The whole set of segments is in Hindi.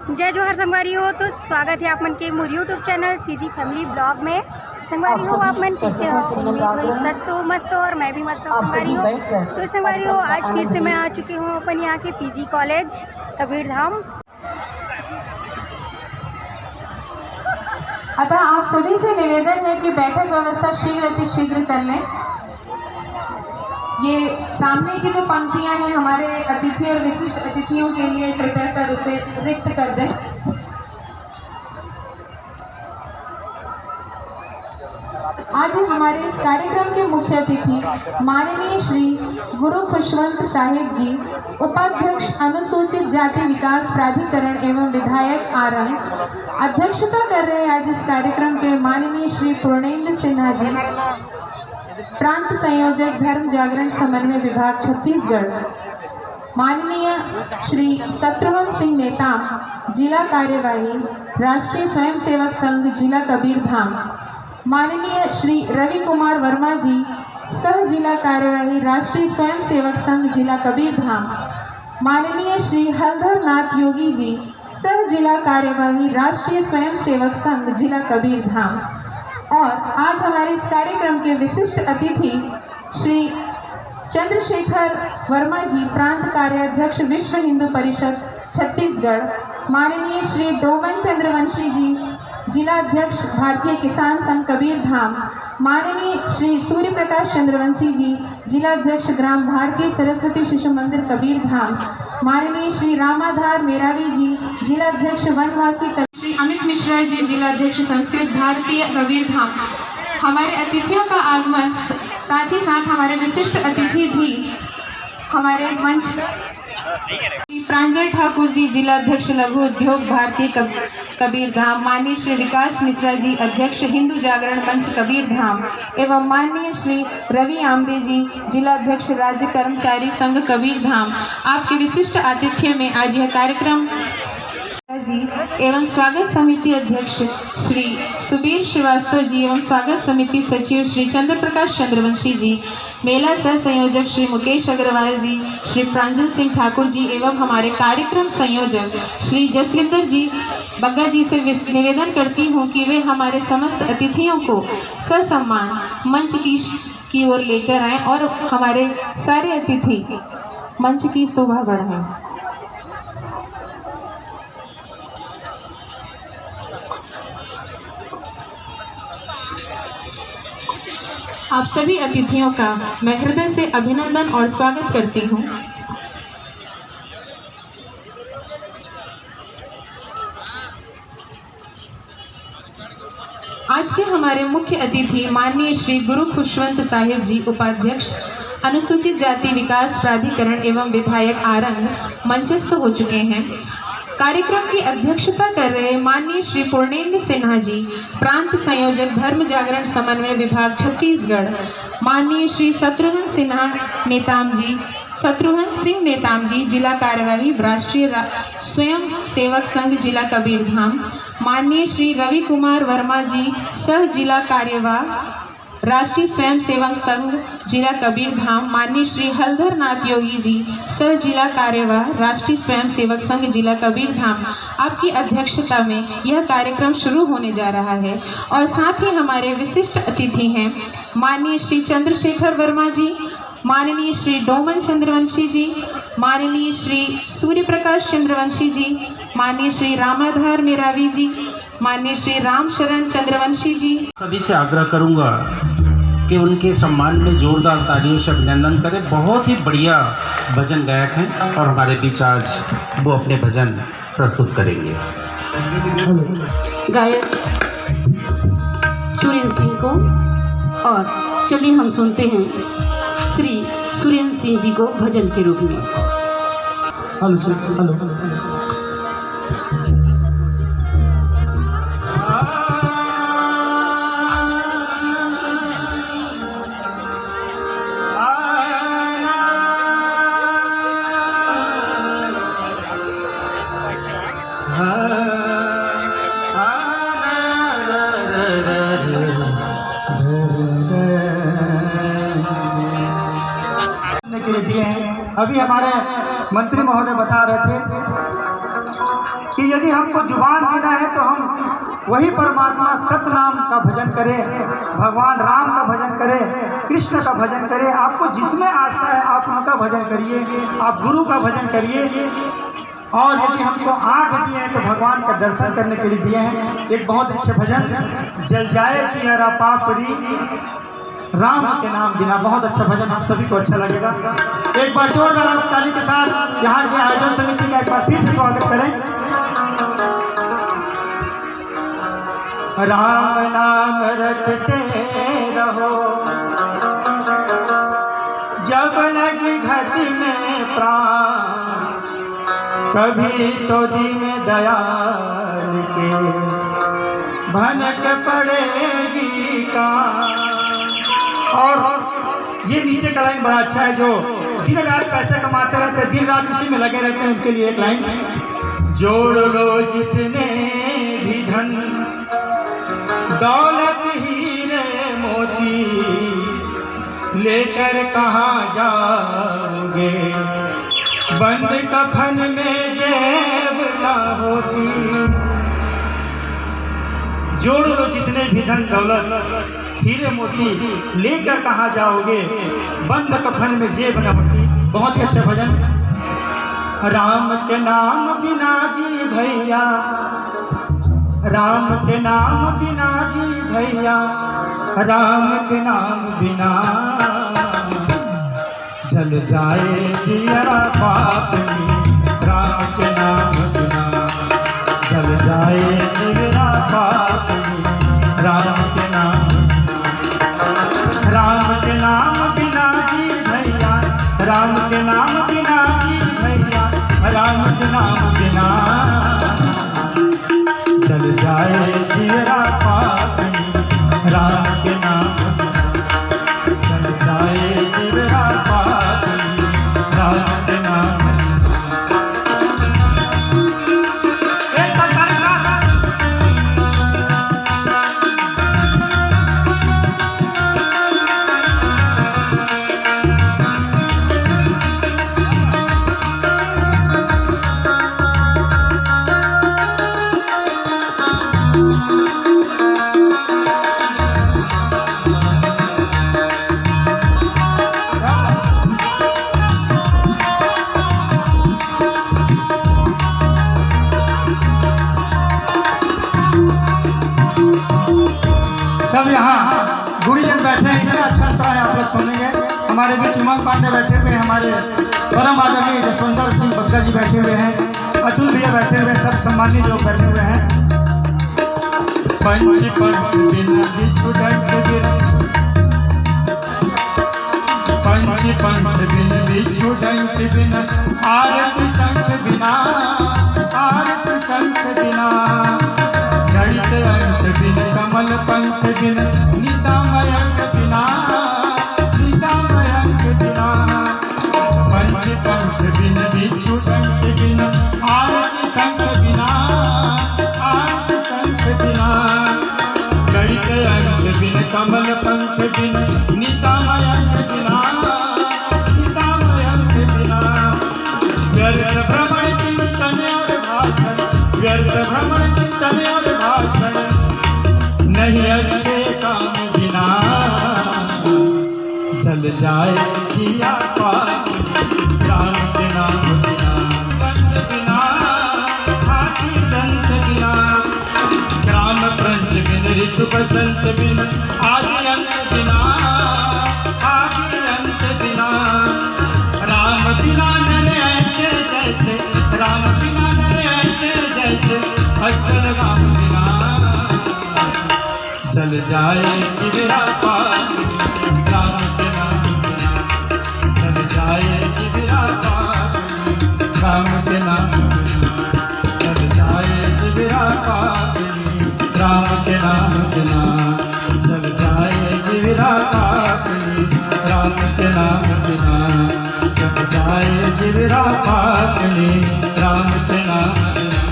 जय जोहर संगवारी हो। तो स्वागत है आप मन के मोर YouTube channel CG family blog में। संगवारी हो आप मन कैसे हो? उम्मीद हुई सस्त हो, मस्त हो और मैं भी मस्त हूँ संगवारी हो। तो संगवारी हो आज फिर से मैं आ चुकी हूँ अपन यहाँ के पीजी कॉलेज कबीरधाम। अतः आप सभी से निवेदन है कि बैठक व्यवस्था शीघ्र अतिशीघ्र कर लें। ये सामने की जो पंक्तियां हैं हमारे अतिथि और विशिष्ट अतिथियों के लिए कृपया कर उसे रिक्त कर दें। आज हमारे इस कार्यक्रम के मुख्य अतिथि माननीय श्री गुरु खुशवंत साहिब जी, उपाध्यक्ष अनुसूचित जाति विकास प्राधिकरण एवं विधायक आरंग। अध्यक्षता कर रहे हैं आज इस कार्यक्रम के माननीय श्री पूर्णेंद्र सिन्हा जी, प्रांत संयोजक धर्म जागरण समन्वय विभाग छत्तीसगढ़। माननीय श्री शत्रुघ्न सिंह नेताम, जिला कार्यवाही राष्ट्रीय स्वयंसेवक संघ जिला कबीरधाम। माननीय श्री रवि कुमार वर्मा जी, सह जिला कार्यवाही राष्ट्रीय स्वयंसेवक संघ जिला कबीरधाम। माननीय श्री हलधर नाथ योगी जी, सह जिला कार्यवाही राष्ट्रीय स्वयंसेवक संघ जिला कबीरधाम। और आज हमारे इस कार्यक्रम के विशिष्ट अतिथि श्री चंद्रशेखर वर्मा जी, प्रांत कार्याध्यक्ष विश्व हिंदू परिषद छत्तीसगढ़। माननीय श्री डोमन चंद्रवंशी जी, जिला अध्यक्ष भारतीय किसान संघ कबीरधाम। माननीय श्री सूर्य प्रकाश चंद्रवंशी जी, जिला अध्यक्ष ग्राम भारतीय सरस्वती शिशु मंदिर कबीरधाम। माननीय श्री रामाधार मेरावी जी, जिला अध्यक्ष वनवासी। श्री अमित मिश्रा जी, जिला अध्यक्ष संस्कृत भारतीय कबीरधाम। हमारे अतिथियों का आगमन, साथ ही साथ हमारे विशिष्ट अतिथि भी हमारे मंच प्रांजल ठाकुर जी, जिला अध्यक्ष लघु उद्योग भारतीय कबीरधाम। माननीय श्री विकास मिश्रा जी, अध्यक्ष हिंदू जागरण मंच कबीरधाम एवं माननीय श्री रवि आमदे जी, जिला अध्यक्ष राज्य कर्मचारी संघ कबीरधाम। आपके विशिष्ट आतिथ्य में आज यह कार्यक्रम जी एवं स्वागत समिति अध्यक्ष श्री सुबीर श्रीवास्तव जी एवं स्वागत समिति सचिव श्री चंद्र प्रकाश चंद्रवंशी जी, मेला सह संयोजक श्री मुकेश अग्रवाल जी, श्री प्रांजल सिंह ठाकुर जी एवं हमारे कार्यक्रम संयोजक श्री जसविंदर जी बग्गा जी से निवेदन करती हूँ कि वे हमारे समस्त अतिथियों को ससम्मान मंच की ओर लेकर आएँ और हमारे सारे अतिथि मंच की शोभा बढ़ाएं। आप सभी अतिथियों का मैं हृदय से अभिनंदन और स्वागत करती हूँ। आज के हमारे मुख्य अतिथि माननीय श्री गुरु खुशवंत साहिब जी, उपाध्यक्ष अनुसूचित जाति विकास प्राधिकरण एवं विधायक आरंग मंचस्थ हो चुके हैं। कार्यक्रम की अध्यक्षता कर रहे माननीय श्री पूर्णेंद्र सिन्हा जी, प्रांत संयोजक धर्म जागरण समन्वय विभाग छत्तीसगढ़। माननीय श्री शत्रुघ्न सिंह नेताम जी, जिला कार्यवाही राष्ट्रीय स्वयं सेवक संघ जिला कबीरधाम। माननीय श्री रवि कुमार वर्मा जी, सह जिला कार्यवाह राष्ट्रीय स्वयंसेवक संघ जिला कबीरधाम। माननीय श्री हलधर नाथ योगी जी, सह जिला कार्यवाह राष्ट्रीय स्वयंसेवक संघ जिला कबीरधाम। आपकी अध्यक्षता में यह कार्यक्रम शुरू होने जा रहा है और साथ ही हमारे विशिष्ट अतिथि हैं माननीय श्री चंद्रशेखर वर्मा जी, माननीय श्री डोमन चंद्रवंशी जी, माननीय श्री सूर्य प्रकाश चंद्रवंशी जी, माननीय श्री रामाधार मेरावी जी, माननीय श्री राम शरण चंद्रवंशी जी। सभी से आग्रह करूंगा कि उनके सम्मान में जोरदार तालियों से अभिनंदन करें। बहुत ही बढ़िया भजन गायक हैं और हमारे बीच आज वो अपने भजन प्रस्तुत करेंगे। गायक सुरेंद्र सिंह को, और चलिए हम सुनते हैं श्री सुरेंद्र सिंह जी को भजन के रूप में। हेलो अभी हमारे मंत्री महोदय बता रहे थे कि कि यदि हमको जुबान देना है तो हम वही परमात्मा सतनाम का भजन करें, भगवान राम का भजन करें, कृष्ण का भजन करें। आपको जिसमें आस्था है आप उनका भजन करिए, आप गुरु का भजन करिए। और यदि हमको आँख दिए हैं तो भगवान का दर्शन करने के लिए दिए हैं। एक बहुत अच्छे भजन, जल जाए जियरा पापरी राम के नाम बिना, बहुत अच्छा भजन, आप सभी को अच्छा लगेगा। एक बार जोरदार ताली के साथ यहाँ के आयोजन समिति का एक बार फिर से स्वागत करें। राम नाम रटते रहो, जब लगी घटी में प्राण, कभी तो दीन दयाल के भनक पड़ेगी का। और ये नीचे का लाइन बड़ा अच्छा है, जो दिन रात पैसे कमाते रहते हैं, दिन रात उसी में लगे रहते हैं, उनके लिए एक लाइन, जोड़ लो जितने भी धन दौलत हीरे मोती, लेकर कहाँ जाओगे, बंद कफन में जेब ना होती। जोड़ लो जितने भी धन दौलत हीरे मोती, लेकर कहाँ जाओगे, बंद कफन में जेब न होती। बहुत ही अच्छा भजन। राम के नाम बिना जी भैया, राम के नाम बिना जी भैया, राम के नाम बिना जल जाए जियरा पापनी, राम के नाम बिना जल जाए जियरा पापनी, राम के नाम, राम के नाम बिना जी भैया, राम के नाम बिना जी भैया, राम के नाम बिना जल जाए जियरा पापनी, राम के नाम जल जाए जियरा पापनी, राम के नाम। सब यहाँ गुरुजन बैठे हैं, इतना अच्छा है, आप लोग सुनेंगे। हमारे बीच उमंग पांडे बैठे हुए हैं, हमारे परम आदरणीय जसवंतर सिंह बग्गा जी बैठे हुए हैं, अतुल भैया बैठे हुए हैं, सब सम्मानित लोग बैठे हुए हैं। पंच पंच बिन बिच्छू डंक बिन, पंच पंच बिन बिच्छू डंक बिन, आरती संख बिना, आरती संख बिना, गणित अंक बिन, कमल पंख बिन, निशामयंक बिना, निशामयंक बिना, पंच पंच बिन बिच्छू डंक बिन, आरती संख बिना, आरती संख बिना, गणित अंक बिन, कमल पंख बिन, निशामयंक बिना, निशामयंक बिना, व्यर्थ भ्रमण चिंतन और भाषण, व्यर्थ भ्रमण चिंतन और भाषण, नहीं अच्छे काम बिना जल जाए जिया पापनी, राम के नाम बिना, कंठ बिना, हाथी दंत बिना, ग्राम प्रंच बिन, ऋतु बसंत बिन, आदि अंत बिना, आदि अंत बिना, राम बिना नर ऐसे जैसे, राम बिना नर ऐसे जैसे, अक्षर राम बिना चल जाए जियरा पापनी, राम के नाम बिना चल जाए जियरा पापनी, राम के नाम बिना चल जाए जियरा पापनी, राम के नाम बिना चल जाए जियरा पापनी, राम के नाम बिना चल जाए जियरा पापनी, राम के नाम बिना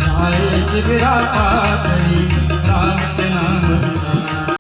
जाए जियरा पापनी, राम के नाम बिना।